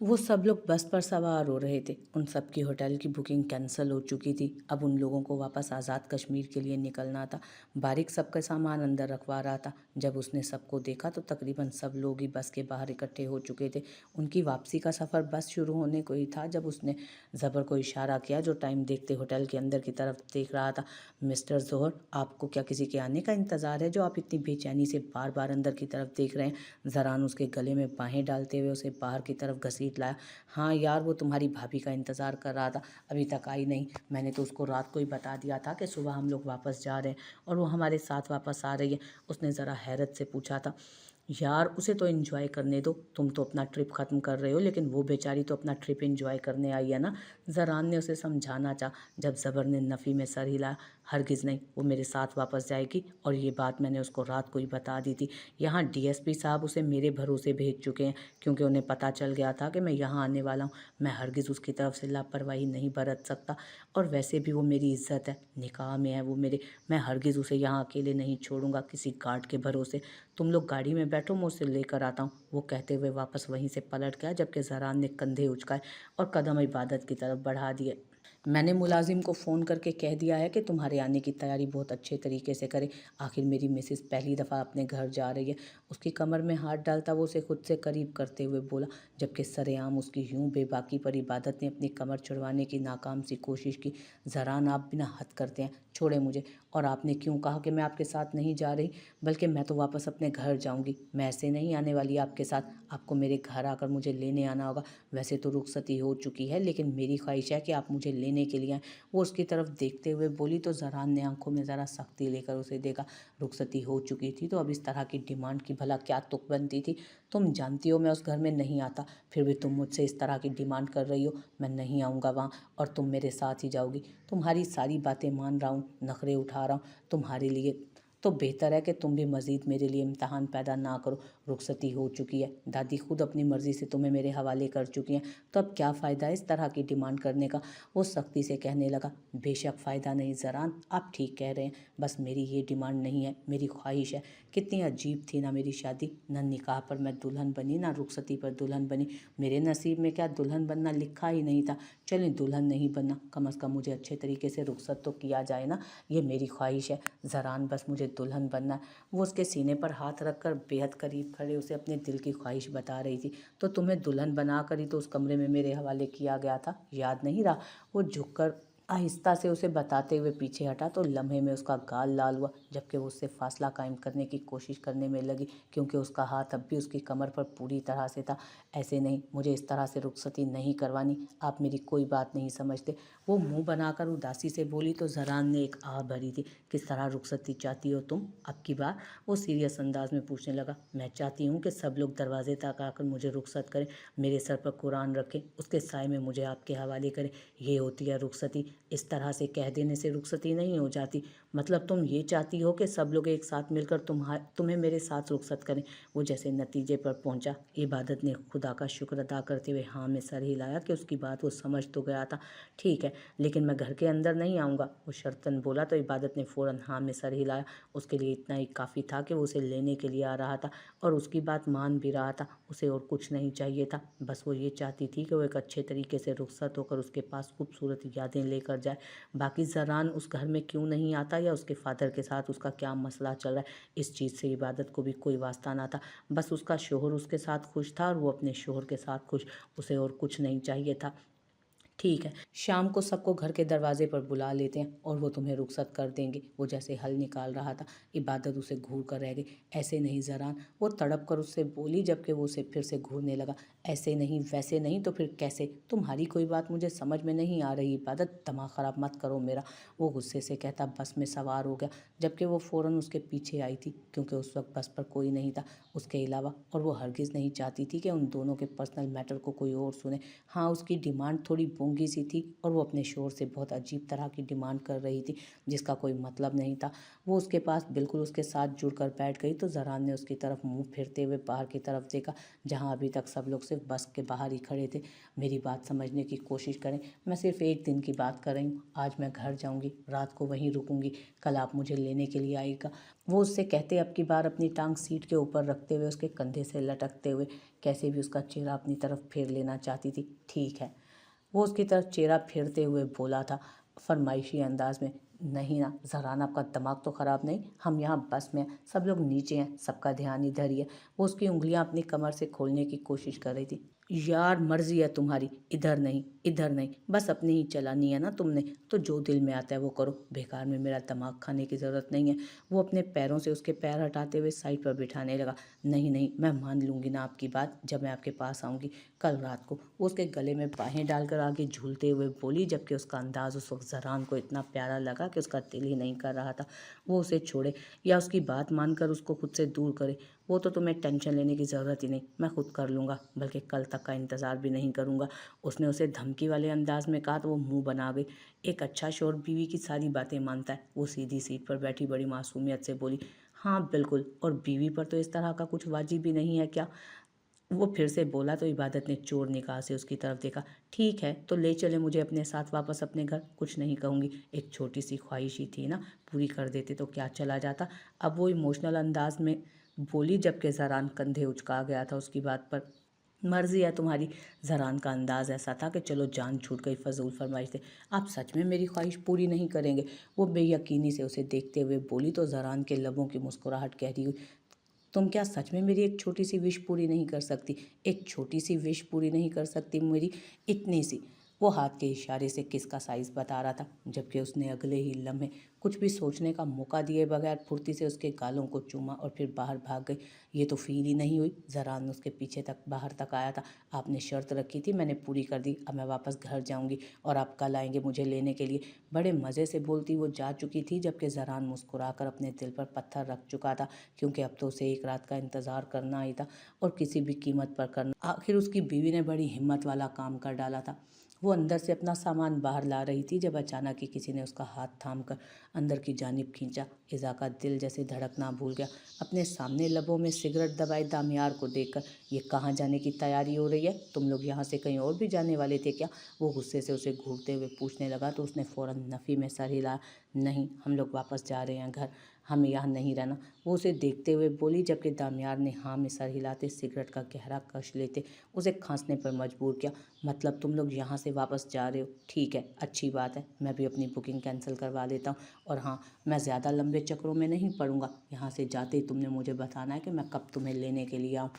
वो सब लोग बस पर सवार हो रहे थे। उन सब की होटल की बुकिंग कैंसिल हो चुकी थी। अब उन लोगों को वापस आज़ाद कश्मीर के लिए निकलना था। बारिक सबका सामान अंदर रखवा रहा था। जब उसने सबको देखा तो तकरीबन सब लोग ही बस के बाहर इकट्ठे हो चुके थे। उनकी वापसी का सफ़र बस शुरू होने को ही था जब उसने ज़बर को इशारा किया, जो टाइम देखते होटल के अंदर की तरफ देख रहा था। मिस्टर ज़ोहर, आपको क्या किसी के आने का इंतज़ार है जो आप इतनी बेचैनी से बार बार अंदर की तरफ देख रहे हैं? ज़रान उसके गले में बाहें डालते हुए उसे बाहर की तरफ घसीट लाया। हाँ यार, वो तुम्हारी भाभी का इंतज़ार कर रहा था, अभी तक आई नहीं। मैंने तो उसको रात को ही बता दिया था कि सुबह हम लोग वापस जा रहे हैं और वो हमारे साथ वापस आ रही है। उसने ज़रा हैरत से पूछा था। यार, उसे तो एंजॉय करने दो। तुम तो अपना ट्रिप ख़त्म कर रहे हो, लेकिन वो बेचारी तो अपना ट्रिप एंजॉय करने आई है ना। ज़रान ने उसे समझाना चाहा। जब ज़बर ने नफ़ी में सर हिलाया। हरगिज़ नहीं, वो मेरे साथ वापस जाएगी और ये बात मैंने उसको रात को ही बता दी थी। यहाँ डीएसपी साहब उसे मेरे भरोसे भेज चुके हैं, क्योंकि उन्हें पता चल गया था कि मैं यहाँ आने वाला हूँ। मैं हरगिज़ उसकी तरफ से लापरवाही नहीं बरत सकता, और वैसे भी वो मेरी इज़्ज़त है, निकाह में है वो मेरे। मैं हरगिज़ उसे यहाँ अकेले नहीं छोड़ूंगा किसी गार्ड के भरोसे। तुम लोग गाड़ी में बैठो, मैं उसे लेकर आता हूँ। वो कहते हुए वापस वहीं से पलट गया, जबकि ज़रान ने कंधे उचकाए और कदम इबादत की तरफ बढ़ा दिए। मैंने मुलाजिम को फ़ोन करके कह दिया है कि तुम्हारे आने की तैयारी बहुत अच्छे तरीके से करे। आखिर मेरी मिसेस पहली दफ़ा अपने घर जा रही है। उसकी कमर में हाथ डालता वो उसे खुद से करीब करते हुए बोला, जबकि सरेआम उसकी यूं बेबाकी पर इबादत ने अपनी कमर छुड़वाने की नाकाम सी कोशिश की। ज़रान, आप बिना हद करते हैं, छोड़े मुझे। और आपने क्यों कहा कि मैं आपके साथ नहीं जा रही? बल्कि मैं तो वापस अपने घर जाऊंगी। मैं ऐसे नहीं आने वाली आपके साथ। आपको मेरे घर आकर मुझे लेने आना होगा। वैसे तो रुखसती हो चुकी है, लेकिन मेरी ख्वाहिश है कि आप मुझे लेने के लिए आएँ। वो उसकी तरफ देखते हुए बोली, तो ज़रान ने आंखों में ज़रा सख्ती लेकर उसे देखा। रुखसती हो चुकी थी तो अब इस तरह की डिमांड की भला क्या तुक बनती थी? तुम जानती हो मैं उस घर में नहीं आता, फिर भी तुम मुझसे इस तरह की डिमांड कर रही हो। मैं नहीं आऊँगा वहाँ, और तुम मेरे साथ ही जाओगी। तुम्हारी सारी बातें मान रहा हूँ, नखरे उठा रहा हूँ तुम्हारे लिए, तो बेहतर है कि तुम भी मज़ीद मेरे लिए इम्तहान पैदा ना करो। रुखसती हो चुकी है, दादी खुद अपनी मर्ज़ी से तुम्हें मेरे हवाले कर चुकी हैं, तो अब क्या फ़ायदा है इस तरह की डिमांड करने का? वो सख्ती से कहने लगा। बेशक फ़ायदा नहीं ज़रान, आप ठीक कह रहे हैं। बस मेरी ये डिमांड नहीं है, मेरी ख्वाहिश है। कितनी अजीब थी ना मेरी शादी, ना निकाह पर मैं दुल्हन बनी, ना रुखसती पर दुल्हन बनी। मेरे नसीब में क्या दुल्हन बनना लिखा ही नहीं था। चलें, दुल्हन नहीं बनना, कम अज़ कम मुझे अच्छे तरीके से रुखसत तो किया जाए ना। ये मेरी ख्वाहिश है ज़रान, बस मुझे दुल्हन बनना है। वो उसके सीने पर हाथ रखकर बेहद करीब खड़े उसे अपने दिल की ख्वाहिश बता रही थी। तो तुम्हें दुल्हन बना कर ही तो उस कमरे में मेरे हवाले किया गया था, याद नहीं रहा? वो झुककर आहिस्ता से उसे बताते हुए पीछे हटा, तो लम्हे में उसका गाल लाल हुआ, जबकि वो उससे फासला कायम करने की कोशिश करने में लगी, क्योंकि उसका हाथ अब भी उसकी कमर पर पूरी तरह से था। ऐसे नहीं, मुझे इस तरह से रुखसती नहीं करवानी, आप मेरी कोई बात नहीं समझते। वो मुंह बनाकर उदासी से बोली, तो ज़रान ने एक आह भरी थी। किस तरह रुखसती चाहती हो तुम अब की बार? वो सीरियस अंदाज में पूछने लगा। मैं चाहती हूँ कि सब लोग दरवाजे तक आकर मुझे रुखसत करें, मेरे सर पर कुरान रखें, उसके साए में मुझे आपके हवाले करें। ये होती है रुखसती। इस तरह से कह देने से रुखसती नहीं हो जाती। मतलब तुम ये चाहती हो कि सब लोग एक साथ मिलकर तुम्हें मेरे साथ रुखसत करें? वो जैसे नतीजे पर पहुंचा। इबादत ने खुदा का शुक्र अदा करते हुए हाँ में सर हिलाया कि उसकी बात वो समझ तो गया था। ठीक है, लेकिन मैं घर के अंदर नहीं आऊँगा, वो शर्तन बोला। तो इबादत ने फ़ौरन हाँ में सर हिलाया। उसके लिए इतना ही काफ़ी था कि वो उसे लेने के लिए आ रहा था और उसकी बात मान भी रहा था। उसे और कुछ नहीं चाहिए था, बस वो ये चाहती थी कि वो एक अच्छे तरीके से रुखसत होकर उसके पास खूबसूरत यादें लेकर जाए। बाकी ज़रान उस घर में क्यों नहीं आता या उसके फादर के साथ उसका क्या मसला चल रहा है, इस चीज़ से इबादत को भी कोई वास्ता ना था। बस उसका शोहर उसके साथ खुश था और वो अपने शोहर के साथ खुश, उसे और कुछ नहीं चाहिए था। ठीक है, शाम को सबको घर के दरवाजे पर बुला लेते हैं और वो तुम्हें रुखसत कर देंगे। वो जैसे हल निकाल रहा था, इबादत उसे घूर कर रह गई। ऐसे नहीं ज़रान, वो तड़प कर उससे बोली, जबकि वो उसे फिर से घूरने लगा। ऐसे नहीं, वैसे नहीं, तो फिर कैसे? तुम्हारी कोई बात मुझे समझ में नहीं आ रही इबादत, दिमाग ख़राब मत करो मेरा। वो गुस्से से कहता बस में सवार हो गया, जबकि वो फ़ौरन उसके पीछे आई थी, क्योंकि उस वक्त बस पर कोई नहीं था उसके अलावा, और वो हरगिज़ नहीं चाहती थी कि उन दोनों के पर्सनल मैटर को कोई और सुने। हाँ, उसकी डिमांड थोड़ी बोंगी सी थी और वो अपने शोर से बहुत अजीब तरह की डिमांड कर रही थी, जिसका कोई मतलब नहीं था। वो उसके पास बिल्कुल उसके साथ जुड़कर बैठ गई, तो ज़रान ने उसकी तरफ मुंह फेरते हुए बाहर की तरफ देखा, जहाँ अभी तक सब लोग सिर्फ सिर्फ बस के बाहर ही खड़े थे। मेरी बात समझने की कोशिश करें, मैं सिर्फ एक दिन की बात कर रही हूँ। आज मैं घर जाऊँगी, रात को वहीं रुकूंगी, कल आप मुझे लेने के लिए आएगा। वो उससे कहते अब की बार अपनी टांग सीट के ऊपर रखते हुए उसके कंधे से लटकते हुए कैसे भी उसका चेहरा अपनी तरफ फेर लेना चाहती थी। ठीक है, वो उसकी तरफ चेहरा फेरते हुए बोला था फरमाइशी अंदाज में, नहीं ना ज़हरान, आपका दिमाग तो ख़राब नहीं, हम यहाँ बस में हैं, सब लोग नीचे हैं, सबका ध्यान इधर ही है। वो उसकी उंगलियाँ अपनी कमर से खोलने की कोशिश कर रही थी। यार मर्जी है तुम्हारी, इधर नहीं इधर नहीं, बस अपनी ही चलानी है ना तुमने, तो जो दिल में आता है वो करो, बेकार में मेरा दिमाग खाने की ज़रूरत नहीं है। वो अपने पैरों से उसके पैर हटाते हुए साइड पर बिठाने लगा। नहीं नहीं, मैं मान लूँगी ना आपकी बात, जब मैं आपके पास आऊँगी कल रात को। वो उसके गले में बाहें डालकर आगे झूलते हुए बोली, जबकि उसका अंदाज़ उस वक्त ज़हरान को इतना प्यारा लगा कि उसका दिल ही नहीं कर रहा था वो उसे छोड़े या उसकी बात मानकर उसको खुद से दूर करे। वो तो तुम्हें टेंशन लेने की ज़रूरत ही नहीं, मैं खुद कर लूँगा, बल्कि कल तक का इंतज़ार भी नहीं करूँगा। उसने उसे धमकी वाले अंदाज में कहा तो वो मुंह बना गई। एक अच्छा शौहर बीवी की सारी बातें मानता है। वो सीधी सीट पर बैठी बड़ी मासूमियत से बोली, हाँ बिल्कुल, और बीवी पर तो इस तरह का कुछ वाजिब भी नहीं है क्या? वो फिर से बोला तो इबादत ने चोर निगाह से उसकी तरफ देखा। ठीक है, तो ले चले मुझे अपने साथ वापस अपने घर, कुछ नहीं कहूँगी, एक छोटी सी ख्वाहिश ही थी ना, पूरी कर देते तो क्या चला जाता। अब वो इमोशनल अंदाज में बोली, जबकि ज़हरान कंधे उचका गया था उसकी बात पर। मर्जी है तुम्हारी। ज़हरान का अंदाज़ ऐसा था कि चलो जान छूट गई फजूल फरमाइश से, आप सच में मेरी ख्वाहिश पूरी नहीं करेंगे? वो बेयकीनी से उसे देखते हुए बोली तो ज़हरान के लबों की मुस्कुराहट गहरी हुई। तुम क्या सच में मेरी एक छोटी सी विश पूरी नहीं कर सकती? एक छोटी सी विश पूरी नहीं कर सकती मेरी? इतनी सी। वो हाथ के इशारे से किस का साइज़ बता रहा था, जबकि उसने अगले ही लम्हे कुछ भी सोचने का मौका दिए बगैर फुर्ती से उसके गालों को चूमा और फिर बाहर भाग गई। ये तो फील ही नहीं हुई। ज़हरान उसके पीछे तक बाहर तक आया था। आपने शर्त रखी थी, मैंने पूरी कर दी, अब मैं वापस घर जाऊंगी और आप कल आएंगे मुझे लेने के लिए। बड़े मज़े से बोलती वो जा चुकी थी, जबकि ज़हरान मुस्कुराकर अपने दिल पर पत्थर रख चुका था, क्योंकि अब तो उसे एक रात का इंतज़ार करना ही था और किसी भी कीमत पर करना। आखिर उसकी बीवी ने बड़ी हिम्मत वाला काम कर डाला था। वो अंदर से अपना सामान बाहर ला रही थी जब अचानक ही किसी ने उसका हाथ थामकर अंदर की जानिब खींचा। इज़ा का दिल जैसे धड़कना भूल गया। अपने सामने लबों में सिगरेट दबाए दामियार को देखकर, ये कहाँ जाने की तैयारी हो रही है? तुम लोग यहाँ से कहीं और भी जाने वाले थे क्या? वो गुस्से से उसे घूरते हुए पूछने लगा तो उसने फ़ौरन नफ़ी में सर हिलाया। नहीं, हम लोग वापस जा रहे हैं घर, हमें यहाँ नहीं रहना, वो उसे देखते हुए बोली, जबकि दामियार ने हाँ में सर हिलाते सिगरेट का गहरा कश लेते उसे खांसने पर मजबूर किया। मतलब तुम लोग यहाँ से वापस जा रहे हो? ठीक है, अच्छी बात है, मैं भी अपनी बुकिंग कैंसिल करवा लेता हूँ। और हाँ, मैं ज़्यादा लंबे चक्रों में नहीं पड़ूंगा। यहाँ से जाते ही तुमने मुझे बताना है कि मैं कब तुम्हें लेने के लिए आऊँ।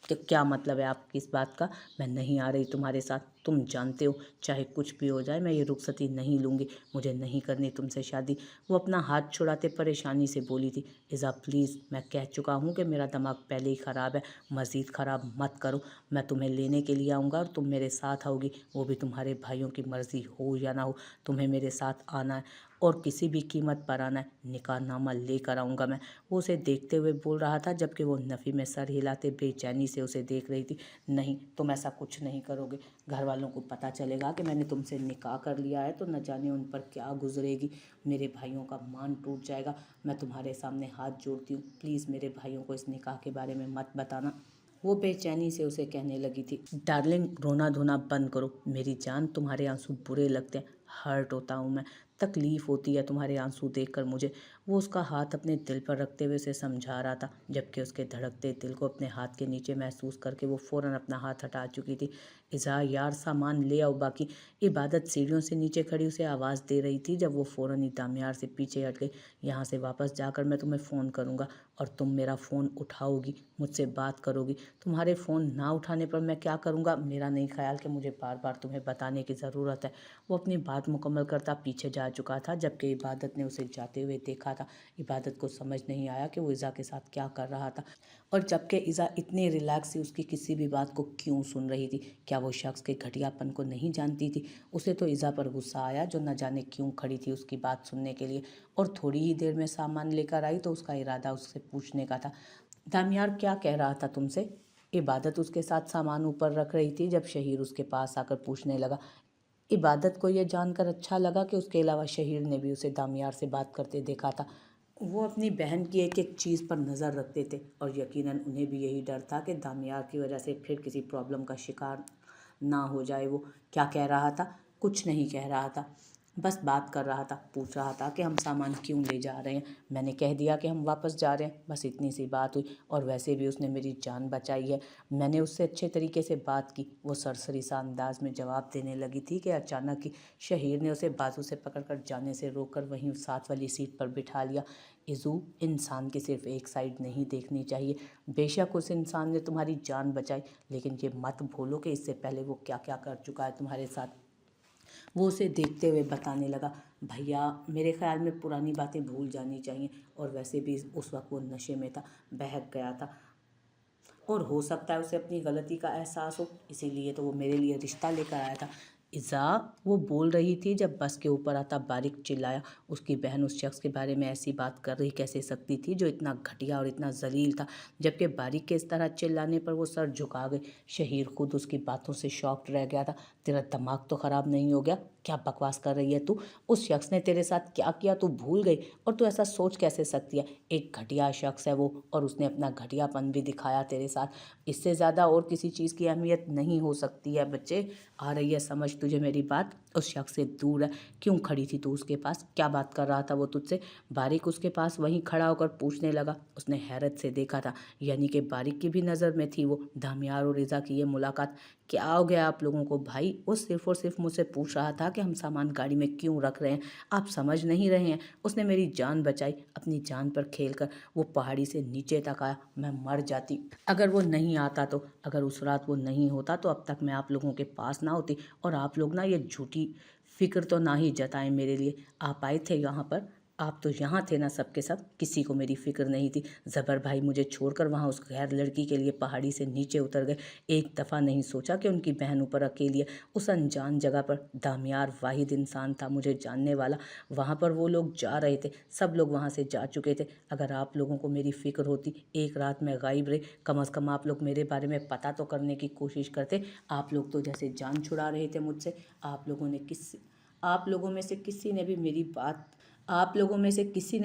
तो क्या मतलब है आपकी इस बात का? मैं नहीं आ रही तुम्हारे साथ, तुम जानते हो चाहे कुछ भी हो जाए मैं ये रुखसती नहीं लूँगी, मुझे नहीं करनी तुमसे शादी। वो अपना हाथ छुड़ाते परेशानी से बोली थी। इज़ा प्लीज़, मैं कह चुका हूँ कि मेरा दिमाग पहले ही ख़राब है, मज़ीद ख़राब मत करो। मैं तुम्हें लेने के लिए आऊँगा और तुम मेरे साथ आओगी, वो भी तुम्हारे भाइयों की मर्ज़ी हो या ना हो, तुम्हें मेरे साथ आना है और किसी भी कीमत पर आना है। निकाहनामा लेकर आऊँगा मैं। वो उसे देखते हुए बोल रहा था, जबकि वो नफ़ी में सर हिलाते बेचैनी से उसे देख रही थी। नहीं, तुम ऐसा कुछ नहीं करोगे। घर वालों को पता चलेगा कि मैंने तुमसे निकाह कर लिया है तो न जाने उन पर क्या गुजरेगी। मेरे भाइयों का मान टूट जाएगा। मैं तुम्हारे सामने हाथ जोड़ती हूँ, प्लीज़ मेरे भाइयों को इस निकाह के बारे में मत बताना। वो बेचैनी से उसे कहने लगी थी। डार्लिंग, रोना धोना बंद करो मेरी जान, तुम्हारे आंसू बुरे लगते हैं, हर्ट होता हूँ मैं, तकलीफ़ होती है तुम्हारे आंसू देखकर मुझे। वो उसका हाथ अपने दिल पर रखते हुए उसे समझा रहा था, जबकि उसके धड़कते दिल को अपने हाथ के नीचे महसूस करके वो फ़ौरन अपना हाथ हटा चुकी थी। इज़ा यार, सामान ले आओ बाकी। इबादत सीढ़ियों से नीचे खड़ी उसे आवाज़ दे रही थी, जब वो फ़ौरन ही दामियार से पीछे हट गई। यहाँ से वापस जाकर मैं तुम्हें फ़ोन करूँगा और तुम मेरा फ़ोन उठाओगी, मुझसे बात करोगी। तुम्हारे फ़ोन ना उठाने पर मैं क्या करूँगा, मेरा नहीं ख्याल कि मुझे बार बार तुम्हें बताने की ज़रूरत है। वो अपनी बात मुकम्मल करता पीछे जा चुका था, जबकि इबादत ने उसे जाते हुए देखा था। इबादत को समझ नहीं आया कि वो इज़ा के साथ क्या कर रहा था, और जबकि इज़ा इतनी रिलैक्स से उसकी किसी भी बात को क्यों सुन रही थी। क्या वो शख्स के घटियापन को नहीं जानती थी? उसे तो इज़ा पर गुस्सा आया, जो न जाने क्यों खड़ी थी उसकी बात सुनने के लिए, और थोड़ी ही देर में सामान लेकर आई तो उसका इरादा उससे पूछने का था, दामियार क्या कह रहा था तुमसे? इबादत उसके साथ सामान ऊपर रख रही थी, जब शहीर उसके पास आकर पूछने लगा। इबादत को यह जानकर अच्छा लगा कि उसके अलावा शहीर ने भी उसे दामियार से बात करते देखा था। وہ اپنی بہن کی ایک ایک چیز پر نظر رکھتے تھے اور یقیناً انہیں بھی یہی ڈر تھا کہ دامیار کی وجہ سے پھر کسی پرابلم کا شکار نہ ہو جائے۔ وہ کیا کہہ رہا تھا؟ کچھ نہیں کہہ رہا تھا، بس بات کر رہا تھا، پوچھ رہا تھا کہ ہم سامان کیوں لے جا رہے ہیں۔ میں نے کہہ دیا کہ ہم واپس جا رہے ہیں، بس اتنی سی بات ہوئی، اور ویسے بھی اس نے میری جان بچائی ہے۔ میں نے اس سے اچھے طریقے سے بات کی۔ وہ سرسری سا انداز میں جواب دینے لگی تھی کہ اچانک ہی شہیر نے اسے بازو سے پکڑ کر جانے سے روک کر وہیں ساتھ والی سیٹ پر بٹھا لیا۔ ایزو، انسان کی صرف ایک سائیڈ نہیں دیکھنی چاہیے۔ بے شک اس انسان نے تمہاری جان بچائی، لیکن یہ مت بھولو کہ اس سے پہلے وہ کیا کیا کر چکا ہے تمہارے ساتھ۔ وہ اسے دیکھتے ہوئے بتانے لگا، بھیا میرے خیال میں پرانی باتیں بھول جانی چاہیے، اور ویسے بھی اس وقت وہ نشے میں تھا، بہک گیا تھا، اور ہو سکتا ہے اسے اپنی غلطی کا احساس ہو، اسی لیے تو وہ میرے لیے رشتہ لے کر آیا تھا۔ ایزا، وہ بول رہی تھی جب بس کے اوپر آتا باریک چلایا، اس کی بہن اس شخص کے بارے میں ایسی بات کر رہی کیسے سکتی تھی جو اتنا گھٹیا اور اتنا ذلیل تھا؟ جبکہ باریک کے اس طرح چلانے پر وہ سر جھکا گئی۔ شہیر خود اس کی باتوں سے شاکڈ رہ گیا تھا۔ تیرا دماغ تو خراب نہیں ہو گیا؟ کیا بکواس کر رہی ہے تو؟ اس شخص نے تیرے ساتھ کیا کیا تو بھول گئی، اور تو ایسا سوچ کیسے سکتی ہے؟ ایک گھٹیا شخص ہے وہ، اور اس نے اپنا گھٹیا پن بھی دکھایا تیرے ساتھ۔ اس سے زیادہ اور کسی چیز کی اہمیت نہیں ہو سکتی ہے بچے۔ آ رہی ہے سمجھ تجھے میری بات؟ اس شخص سے دور ہے۔ کیوں کھڑی تھی تو اس کے پاس؟ کیا بات کر رہا تھا وہ تجھ سے؟ باریک اس کے پاس وہیں کھڑا ہو کر پوچھنے لگا۔ اس نے حیرت سے دیکھا تھا، یعنی کہ باریک کی بھی نظر میں تھی وہ دامیار اور رضا کی یہ ملاقات۔ کیا ہو گیا آپ لوگوں کو بھائی؟ وہ صرف اور صرف مجھ سے پوچھ رہا تھا کہ ہم سامان گاڑی میں کیوں رکھ رہے ہیں، آپ سمجھ نہیں رہے ہیں؟ اس نے میری جان بچائی، اپنی جان پر کھیل کر۔ وہ پہاڑی سے نیچے تک آیا، میں مر جاتی اگر وہ نہیں آتا تو، اگر اس رات وہ نہیں ہوتا تو اب تک میں آپ لوگوں کے پاس نہ ہوتی، اور آپ لوگ یہ جھوٹی فکر تو نہ ہی جتائیں میرے لیے۔ آپ آئے تھے یہاں پر، آپ تو یہاں تھے نا سب کے سب، کسی کو میری فکر نہیں تھی۔ زبر بھائی مجھے چھوڑ کر وہاں اس غیر لڑکی کے لیے پہاڑی سے نیچے اتر گئے۔ ایک دفعہ نہیں سوچا کہ ان کی بہن اوپر اکیلی ہے، اس انجان جگہ پر۔ دامیار واحد انسان تھا مجھے جاننے والا، وہاں پر وہ لوگ جا رہے تھے، سب لوگ وہاں سے جا چکے تھے۔ اگر آپ لوگوں کو میری فکر ہوتی، ایک رات میں غائب رہے، کم از کم آپ لوگ میرے بارے میں پتہ تو کرنے کی کوشش کرتے۔ آپ لوگ تو جیسے جان چھڑا رہے تھے مجھ سے۔ آپ لوگوں میں سے کسی نے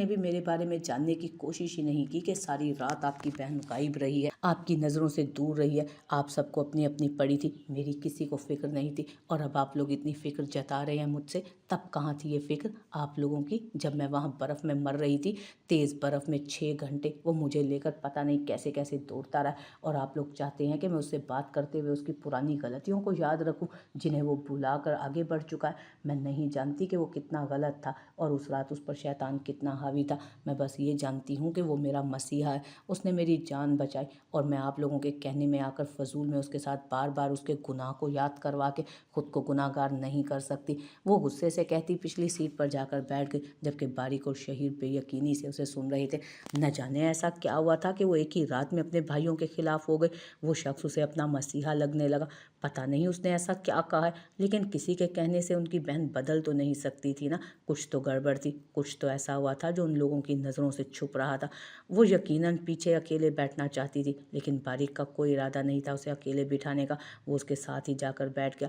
بھی میرے بارے میں جاننے کی کوشش ہی نہیں کی کہ ساری رات آپ کی بہن غائب رہی ہے، آپ کی نظروں سے دور رہی ہے۔ آپ سب کو اپنی اپنی پڑی تھی، میری کسی کو فکر نہیں تھی۔ اور اب آپ لوگ اتنی فکر جتا رہے ہیں مجھ سے، تب کہاں تھی یہ فکر آپ لوگوں کی؟ جب میں وہاں برف میں مر رہی تھی، تیز برف میں 6 گھنٹے وہ مجھے لے کر پتہ نہیں کیسے کیسے دوڑتا رہا، اور آپ لوگ چاہتے ہیں کہ میں اس سے بات کرتے ہوئے اس کی پرانی غلطیوں کو یاد رکھوں جنہیں وہ بھلا کر آگے بڑھ چکا ہے۔ میں نہیں جانتی کہ وہ کتنا غلط تھا، اور اس رات اس پر شیطان کتنا حاوی تھا۔ میں بس یہ جانتی ہوں کہ وہ میرا مسیحا ہے، اس نے میری جان بچائی، اور میں آپ لوگوں کے کہنے میں آ کر فضول میں اس کے ساتھ بار بار اس کے گناہ کو یاد کروا کے خود کو گناہ گار نہیں کر سکتی۔ وہ غصے سے کہتی پچھلی سیٹ پر جا کر بیٹھ گئی، جبکہ باریک اور شہیر بے یقینی سے اسے سن رہے تھے۔ نہ جانے ایسا کیا ہوا تھا کہ وہ ایک ہی رات میں اپنے بھائیوں کے خلاف ہو گئے۔ وہ شخص اسے اپنا مسیحا لگنے لگا۔ پتہ نہیں اس نے ایسا کیا کہا ہے، لیکن کسی کے کہنے سے ان کی بہن بدل تو نہیں سکتی تھی نا۔ کچھ تو گڑبڑ تھی، کچھ تو ایسا ہوا تھا جو ان لوگوں کی نظروں سے چھپ رہا تھا۔ وہ یقیناً پیچھے اکیلے بیٹھنا چاہتی تھی، لیکن باریک کا کوئی ارادہ نہیں تھا اسے اکیلے بٹھانے کا۔ وہ اس کے ساتھ ہی جا کر بیٹھ گیا۔